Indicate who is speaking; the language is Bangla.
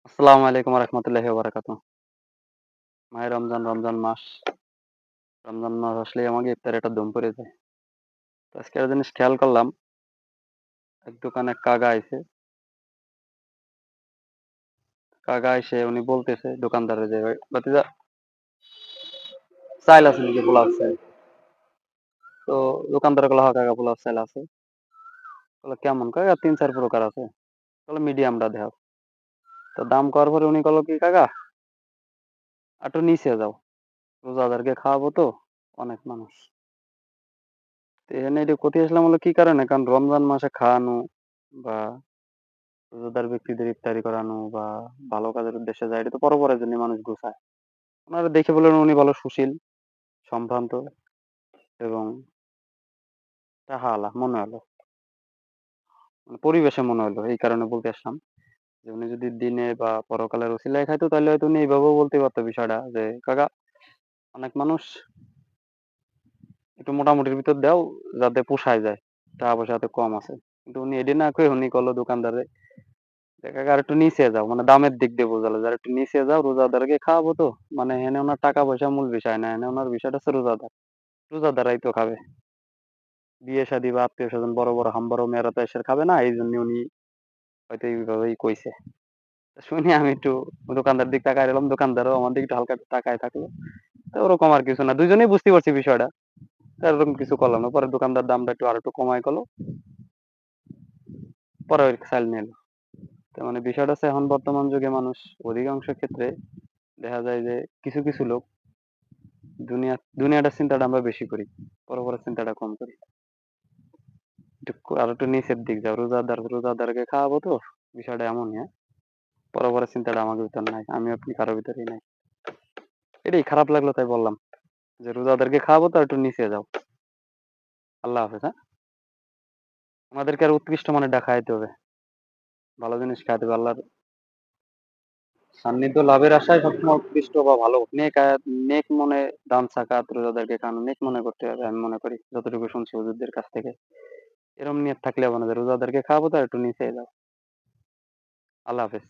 Speaker 1: আসসালামু আলাইকুম রহমতুল্লাহি বারাকাতু। মাহে রমজান, রমজান মাস। রমজান মাস আসলেই আমাকে ইফতারে একটা দম পড়ে যায়। তো আজকে একটা জিনিস খেয়াল করলাম, এক দোকানে এক কাকা আইছে। কাকা আইসে উনি বলতেছে দোকানদারে যে, "ভাই ভাতিজা চাইল আছে নাকি পোলাও চাইল?" তো দোকানদার কইলো, "হ্যাঁ কাকা পোলাও চাইল আছে।" কইলো, "কেমন?" কয়, "৩-৪ প্রকার আছে।" কইলো, "মিডিয়ামটা দেও।" তো দাম কওয়ার পরে উনি কইলো কি, "কাকা একটু নিচে যাও। রোজাদারকে খাওয়াবো তো অনেক মানুষ।" তো এখানে এটা কোথায় আসলাম হলো কি কারণে? কারণ রমজান মাসে খাওয়ানো বা রোজাদার ব্যক্তিদের ইফতারি করানো বা ভালো কাজের উদ্দেশ্যে যায়, এটা তো পরপরের জন্য মানুষ গুছায়। উনারা দেখে বললেন উনি ভালো সুশীল, সম্ভ্রান্ত এবং টাকাওয়ালা মনে হলো। মানে পরিবেশে মনে হলো। এই কারণে বলতে আসলাম যে উনি যদি দিনে বা পরকালের ওসিলায় খাইতো তাহলে হয়তো উনি এইভাবেও বলতে পারতো বিষয়টা যে, "কাকা অনেক মানুষ একটু মোটামুটির ভিতর দেও যাতে পোষায় যায়। টাকা-পয়সা যাতে কম আছে।" কিন্তু উনি এডি না কয়ে উনি কল দোকানদারে যে, "কাকা আরেকটু নিচে যাও।" মানে দামের দিক দিয়ে বোঝালো যে, "আরেকটু নিচে যাও, রোজাদারকে খাওয়াবো তো।" মানে এখানে উনার টাকা-পয়সা মূল বিষয় না। এখানে উনার বিষয়টা হচ্ছে রোজাদার। রোজাদাররাই তো খাবে। বিয়ে-শাদী বা আত্মীয়স্বজন বড়, বড় হাম্বড় মেয়েরা তো এসে খাবে না। এইজন্য উনি হয়তো এইভাবেই কইছে। শুনে আমি একটু দোকানদারের দিকে তাকায় রইলাম। দোকানদারও আমার দিকে একটু হালকা একটু তাকায় থাকলো। তো ওরকম আর কিছু না। ২ জনেই বুঝতে পারছি বিষয়টা। তো এরকম কিছু করলাম না। পরে দোকানদার দামটা একটু আরেকটু কমায় কলো। পরে ওই চাইল নিলো। তো মানে বিষয়টা হচ্ছে এখন বর্তমান যুগে মানুষ অধিকাংশ ক্ষেত্রে দেখা যায় যে কিছু, কিছু লোক দুনিয়াটার চিন্তাটা আমরা বেশি করি। পরপরের চিন্তাটা কম করি। আরেকটু নিচের দিক যাও। রোজাদারকে খাওয়াবো তো। বিষয়টা এমনই, হ্যাঁ? পরপরের চিন্তাটা আমাদের ভিতর নাই। আমি আপনি কারো ভিতরেই নাই। এটাই খারাপ লাগলো তাই বললাম। যে রোজাদারকে খাওয়াবো তো একটু নিচে যাও। আল্লাহ হাফেজ, হ্যাঁ? আমাদেরকে আরো উৎকৃষ্ট মানেরটা খাওয়াইতে হবে। ভালো জিনিস খাওয়াতে হবে। আল্লাহর সান্নিধ্য লাভের আশায় সবসময় উৎকৃষ্ট বা ভালো নেক মনে দান সাকাত রোজাদারকে খাওয়ানো নেক মনে করতে হবে আমি মনে করি। যতটুকু শুনছি হুজুরদের কাছ থেকে। এরকম নিয়ত থাকলে হবে না যে রোজাদারকে খাওয়াবো তো একটু নিচে যাও। আল্লাহ হাফেজ।